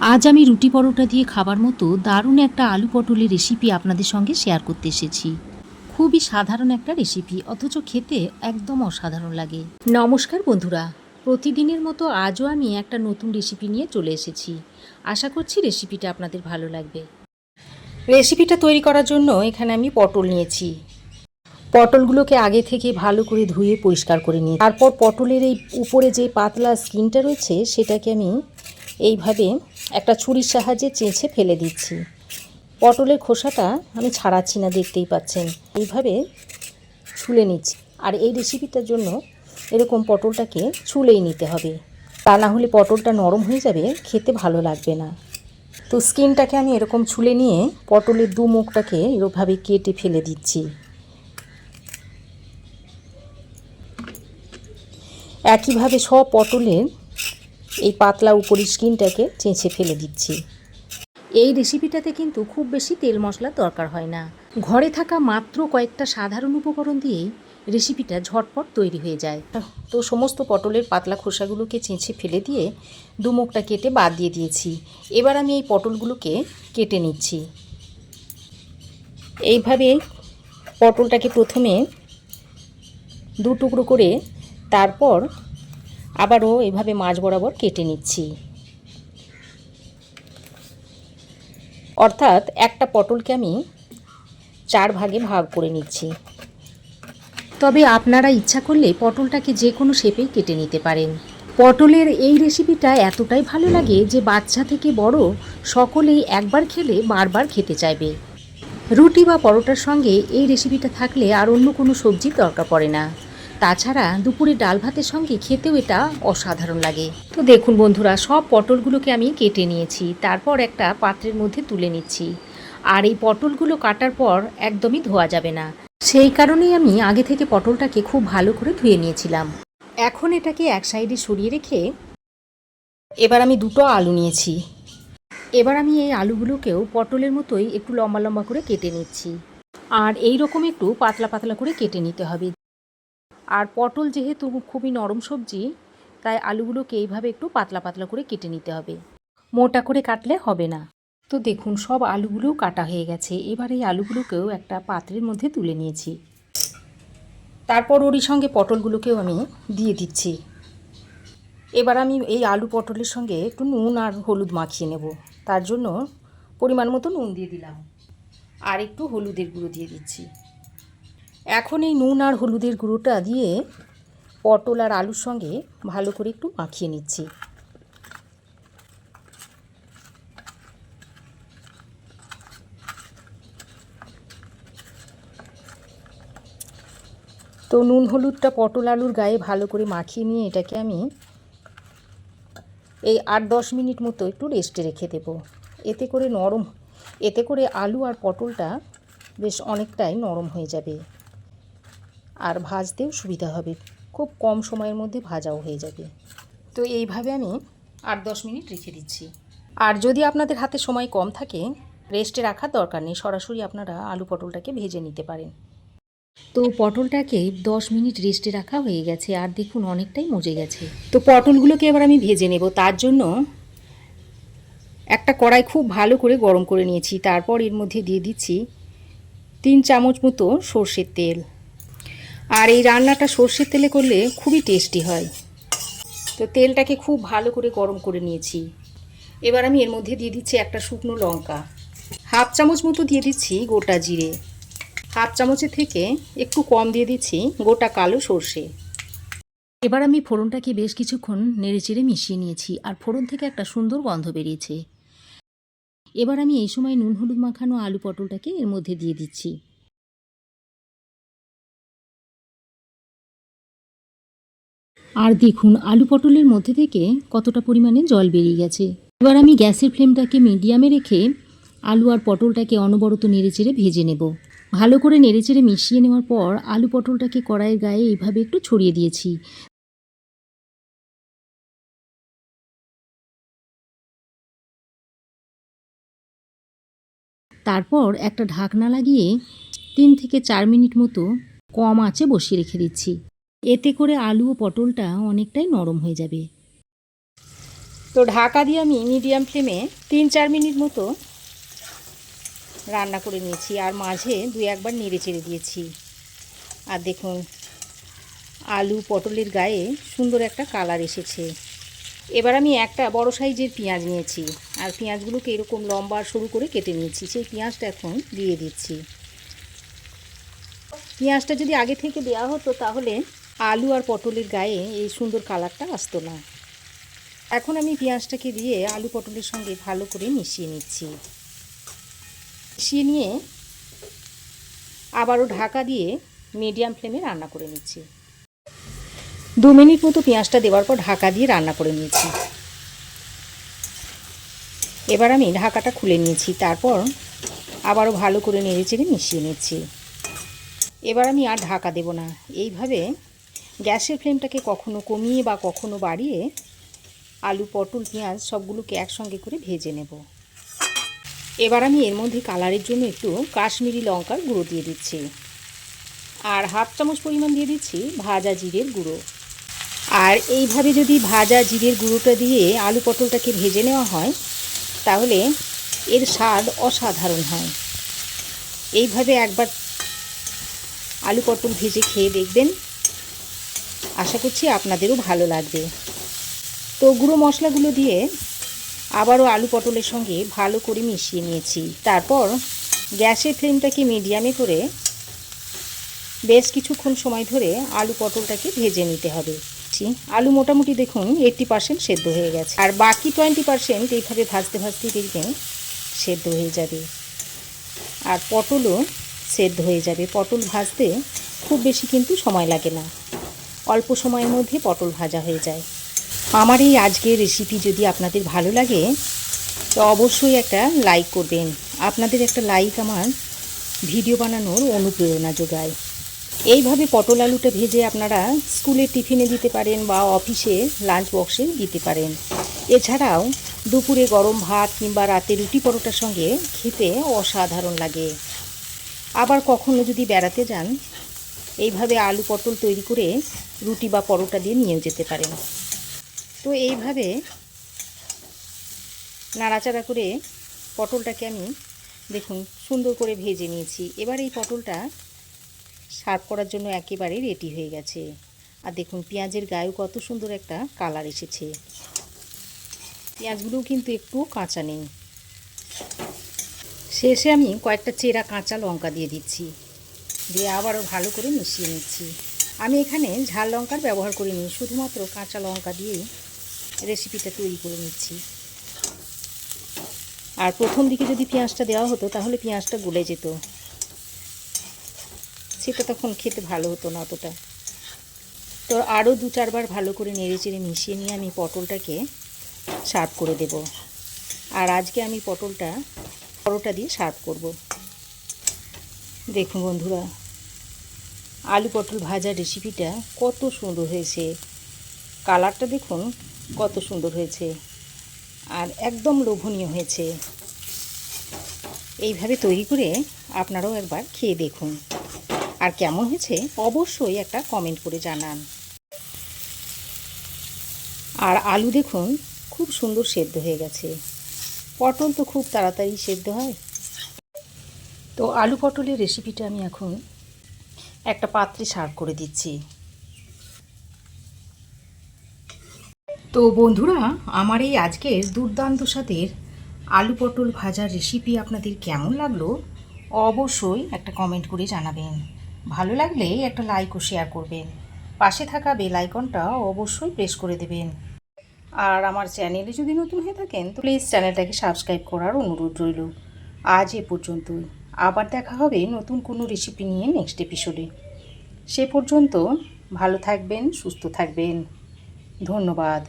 আজ আমি রুটি পরোটা দিয়ে খাবার মতো দারুণ একটা আলু পটলের রেসিপি আপনাদের সঙ্গে শেয়ার করতে এসেছি। খুবই সাধারণ একটা রেসিপি, অথচ খেতে একদম অসাধারণ লাগে। নমস্কার বন্ধুরা, প্রতিদিনের মতো আজও আমি একটা নতুন রেসিপি নিয়ে চলে এসেছি। আশা করছি রেসিপিটা আপনাদের ভালো লাগবে। রেসিপিটা তৈরি করার জন্য এখানে আমি পটল নিয়েছি। পটলগুলোকে আগে থেকে ভালো করে ধুয়ে পরিষ্কার করে নিই। তারপর পটলের এই উপরে যে পাতলা স্কিনটা রয়েছে সেটাকে আমি এইভাবে একটা ছুরির সাহায্যে চেঁচে ফেলে দিচ্ছি। পটলের খোসাটা আমি ছাড়াচ্ছি না, দেখতেই পাচ্ছেন। এইভাবে ছুলে নিচ্ছি। আর এই রেসিপিটার জন্য এরকম পটলটাকে ছুলেই নিতে হবে, তা না হলে পটলটা নরম হয়ে যাবে, খেতে ভালো লাগবে না। তো স্কিনটাকে আমি এরকম ছুলে নিয়ে পটলের দু মুখটাকে এরকমভাবে কেটে ফেলে দিচ্ছি। একইভাবে সব পটলের এই পাতলা উপরের স্কিনটাকে চেঁচে ফেলে দিচ্ছি। এই রেসিপিটাতে কিন্তু খুব বেশি তেল মশলার দরকার হয় না। ঘরে থাকা মাত্র কয়েকটা সাধারণ উপকরণ দিয়েই রেসিপিটা ঝটপট তৈরি হয়ে যায়। তো সমস্ত পটলের পাতলা খোসাগুলোকে চেঁচে ফেলে দিয়ে দুমুখটা কেটে বাদ দিয়ে দিয়েছি। এবার আমি এই পটলগুলোকে কেটে নিচ্ছি। এইভাবে পটলটাকে প্রথমে দু টুকরো করে তারপর আবারও এভাবে মাঝ বরাবর কেটে নিচ্ছি। অর্থাৎ একটা পটলকে আমি 4 ভাগে ভাগ করে নিচ্ছি। তবে আপনারা ইচ্ছা করলে পটলটাকে যে কোনো শেপেই কেটে নিতে পারেন। পটলের এই রেসিপিটা এতটাই ভালো লাগে যে বাচ্চা থেকে বড় সকলেই একবার খেলে বারবার খেতে চাইবে। রুটি বা পরোটার সঙ্গে এই রেসিপিটা থাকলে আর অন্য কোনো সবজির দরকার পড়ে না। তাছাড়া দুপুরে ডাল ভাতের সঙ্গে খেতেও এটা অসাধারণ লাগে। তো দেখুন বন্ধুরা, সব পটলগুলোকে আমি কেটে নিয়েছি, তারপর একটা পাত্রের মধ্যে তুলে নিচ্ছি। আর এই পটলগুলো কাটার পর একদমই ধোয়া যাবে না, সেই কারণেই আমি আগে থেকে পটলটাকে খুব ভালো করে ধুয়ে নিয়েছিলাম। এখন এটাকে এক সাইডে সরিয়ে রেখে এবার আমি দুটো আলু নিয়েছি। এবার আমি এই আলুগুলোকেও পটলের মতোই একটু লম্বা লম্বা করে কেটে নিচ্ছি। আর এই রকম একটু পাতলা পাতলা করে কেটে নিতে হবে। আর পটল যেহেতু খুবই নরম সবজি, তাই আলুগুলোকে এইভাবে একটু পাতলা পাতলা করে কেটে নিতে হবে, মোটা করে কাটলে হবে না। তো দেখুন, সব আলুগুলোও কাটা হয়ে গেছে। এবার এই আলুগুলোকেও একটা পাত্রের মধ্যে তুলে নিয়েছি। তারপর ওরই সঙ্গে পটলগুলোকেও আমি দিয়ে দিচ্ছি। এবার আমি এই আলু পটলের সঙ্গে একটু নুন আর হলুদ মাখিয়ে নেব। তার জন্য পরিমাণ মতো নুন দিয়ে দিলাম, আর একটু হলুদের গুঁড়ো দিয়ে দিচ্ছি। এখন এই নুন আর হলুদের গুঁড়োটা দিয়ে পটল আর আলুর সঙ্গে ভালো করে একটু মাখিয়ে নিচ্ছি। তো নুন হলুদটা পটল আলুর গায়ে ভালো করে মাখিয়ে নিয়ে এটাকে আমি এই 8-10 মিনিট মতো একটু রেস্টে রেখে দেব। এতে করে আলু আর পটলটা বেশ অনেকটাই নরম হয়ে যাবে, আর ভাজতেও সুবিধা হবে। খুব কম সময়ের মধ্যে ভাজাও হয়ে যাবে। তো এইভাবে আমি 8-10 মিনিট রেখে দিচ্ছি। আর যদি আপনাদের হাতে সময় কম থাকে, রেস্টে রাখার দরকার নেই, সরাসরি আপনারা আলু পটলটাকে ভেজে নিতে পারেন। তো পটলটাকে 10 মিনিট রেস্টে রাখা হয়ে গেছে, আর দেখুন অনেকটাই মজে গেছে। তো পটলগুলোকে এবার আমি ভেজে নেব। তার জন্য একটা কড়াই খুব ভালো করে গরম করে নিয়েছি। তারপর এর মধ্যে দিয়ে দিচ্ছি 3 চামচ মতো সর্ষের তেল। আর এই রান্নাটা সর্ষের তেলে করলে খুবই টেস্টি হয়। তো তেলটাকে খুব ভালো করে গরম করে নিয়েছি। এবার আমি এর মধ্যে দিয়ে দিচ্ছি একটা শুকনো লঙ্কা, 1/2 চামচ মতো দিয়ে দিচ্ছি গোটা জিরে, 1/2 চামচের থেকে একটু কম দিয়ে দিচ্ছি গোটা কালো সর্ষে। এবার আমি ফোড়নটাকে বেশ কিছুক্ষণ নেড়েচেড়ে মিশিয়ে নিয়েছি, আর ফোড়ন থেকে একটা সুন্দর গন্ধ বেরিয়েছে। এবার আমি এই সময় নুন হলুদ মাখানো আলু পটলটাকে এর মধ্যে দিয়ে দিচ্ছি। আর দেখুন আলু পটলের মধ্যে থেকে কতটা পরিমাণে জল বেরিয়ে গেছে। এবার আমি গ্যাসের ফ্লেমটাকে মিডিয়ামে রেখে আলু আর পটলটাকে অনবরত নেড়েচেড়ে ভেজে নেব। ভালো করে নেড়েচেড়ে মিশিয়ে নেওয়ার পর আলু পটলটাকে কড়াইয়ের গায়ে এইভাবে একটু ছড়িয়ে দিয়েছি। তারপর একটা ঢাকনা লাগিয়ে 3 থেকে 4 মিনিট মতো কম আঁচে বসিয়ে রেখে দিচ্ছি। এতে করে আলু ও পটলটা অনেকটাই নরম হয়ে যাবে। তো ঢাকা দিয়ে আমি মিডিয়াম ফ্লেমে 3-4 মিনিট মতো রান্না করে নিয়েছি, আর মাঝে 2-1 বার নেড়ে চেড়ে দিয়েছি। আর দেখুন আলু পটলের গায়ে সুন্দর একটা কালার এসেছে। এবার আমি একটা বড় সাইজের পেঁয়াজ নিয়েছি, আর পেঁয়াজগুলোকে এরকম লম্বা আর সরু করে কেটে নিয়েছি। সেই পেঁয়াজটা এখন দিয়ে দিচ্ছি। পেঁয়াজটা যদি আগে থেকে দেওয়া হতো তাহলে আলু আর পটলের গায়ে এই সুন্দর কালারটা আসতো না। এখন আমি পেঁয়াজটাকে দিয়ে আলু পটলের সঙ্গে ভালো করে মিশিয়ে নিচ্ছি। মিশিয়ে নিয়ে আবারও ঢাকা দিয়ে মিডিয়াম ফ্লেমে রান্না করে নিচ্ছি। 2 মিনিট মতো পেঁয়াজটা দেওয়ার পর ঢাকা দিয়ে রান্না করে নিয়েছি। এবার আমি ঢাকাটা খুলে নিয়েছি, তারপর আবারও ভালো করে নেড়ে চেড়ে মিশিয়ে নিচ্ছি। এবার আমি আর ঢাকা দেব না। এইভাবে গ্যাসের ফ্লেমটাকে কখনো কমিয়ে বা কখনো বাড়িয়ে আলু পটল পেঁয়াজ সবগুলোকে একসঙ্গে করে ভেজে নেব। এবার আমি এর মধ্যে কালারের জন্য একটু কাশ্মীরি লঙ্কার গুঁড়ো দিয়ে দিচ্ছি, আর 1/2 চামচ পরিমাণ দিয়ে দিচ্ছি ভাজা জিরের গুঁড়ো। আর এইভাবে যদি ভাজা জিরের গুঁড়োটা দিয়ে আলু পটলটাকে ভেজে নেওয়া হয় তাহলে এর স্বাদ অসাধারণ হয়। এইভাবে একবার আলু পটল ভেজে খেয়ে দেখবেন, আশা করছি আপনাদেরও ভালো লাগবে। তো গুঁড়ো মশলাগুলো দিয়ে আবারও আলু পটলের সঙ্গে ভালো করে মিশিয়ে নিয়েছি। তারপর গ্যাসের ফ্লেমটাকে মিডিয়ামে করে বেশ কিছুক্ষণ সময় ধরে আলু পটলটাকে ভেজে নিতে হবে। আলু মোটামুটি দেখুন 80% সেদ্ধ হয়ে গেছে, আর বাকি 20% এইভাবে ভাজতে ভাজতেই দেখবেন সেদ্ধ হয়ে যাবে। আর পটলও সেদ্ধ হয়ে যাবে। পটল ভাজতে খুব বেশি কিন্তু সময় লাগে না, অল্প সময়ের মধ্যে পটল ভাজা হয়ে যায়। আমার এই আজকের রেসিপি যদি আপনাদের ভালো লাগে তো অবশ্যই একটা লাইক করবেন। আপনাদের একটা লাইক আমার ভিডিও বানানোর অনুপ্রেরণা যোগায়। এইভাবে পটল আলুটা ভেজে আপনারা স্কুলের টিফিনে দিতে পারেন বা অফিসে লাঞ্চ বক্সে দিতে পারেন। এছাড়াও দুপুরে গরম ভাত কিংবা রাতে রুটি পরোটার সঙ্গে খেতে অসাধারণ লাগে। আবার কখনো যদি বেড়াতে যান এইভাবে আলু পটল তৈরি করে রুটি বা পরোটা দিয়ে নিয়েও যেতে পারেন। তো এইভাবে নাড়াচাড়া করে পটলটাকে আমি দেখুন সুন্দর করে ভেজে নিয়েছি। এবার এই পটলটা সার্ভ করার জন্য একেবারে রেডি হয়ে গেছে। আর দেখুন পেঁয়াজের গায়েও কত সুন্দর একটা কালার এসেছে। পেঁয়াজগুলোও কিন্তু একটু কাঁচা নেই। শেষে আমি কয়েকটা চেরা কাঁচা লঙ্কা দিয়ে দিচ্ছি, দিয়ে আবারও ভালো করে মিশিয়ে নিচ্ছি। আমি এখানে ঝাল লঙ্কার ব্যবহার করিনি, শুধুমাত্র কাঁচা লঙ্কা দিয়েই রেসিপিটা তৈরি করে নিচ্ছি। আর প্রথম দিকে যদি পেঁয়াজটা দেওয়া হতো তাহলে পেঁয়াজটা গলে যেত, সেটা তখন খেতে ভালো হতো না অতটা। তো আরও 2-4 বার ভালো করে নেড়ে চেড়ে মিশিয়ে নিয়ে আমি পটলটাকে সার্ভ করে দেব। আর আজকে আমি পরোটা দিয়ে সার্ভ করব। দেখুন বন্ধুরা, আলু পটল ভাজা রেসিপিটা কত সুন্দর হয়েছে। কালারটা দেখুন কত সুন্দর হয়েছে, আর একদম লোভনীয় হয়েছে। এইভাবে তৈরি করে আপনারাও একবার খেয়ে দেখুন, আর কেমন হয়েছে অবশ্যই একটা কমেন্ট করে জানান। আর আলু দেখুন খুব সুন্দর সেদ্ধ হয়ে গেছে। পটল তো খুব তাড়াতাড়ি সেদ্ধ হয়। তো আলু পটলের রেসিপিটা আমি এখন একটা পাত্রে সার্ভ করে দিচ্ছি। তো বন্ধুরা, আমার এই আজকের দুর্দান্ত স্বাদের আলু পটল ভাজার রেসিপি আপনাদের কেমন লাগলো অবশ্যই একটা কমেন্ট করে জানাবেন। ভালো লাগলে একটা লাইক ও শেয়ার করবেন। পাশে থাকা বেল আইকনটা অবশ্যই প্রেস করে দেবেন। আর আমার চ্যানেলে যদি নতুন হয়ে থাকেন তো প্লিজ চ্যানেলটাকে সাবস্ক্রাইব করার অনুরোধ রইল। আজ এ পর্যন্তই। আবার দেখা হবে নতুন কোনো রেসিপি নিয়ে নেক্সট এপিসোডে। সে পর্যন্ত ভালো থাকবেন, সুস্থ থাকবেন। ধন্যবাদ।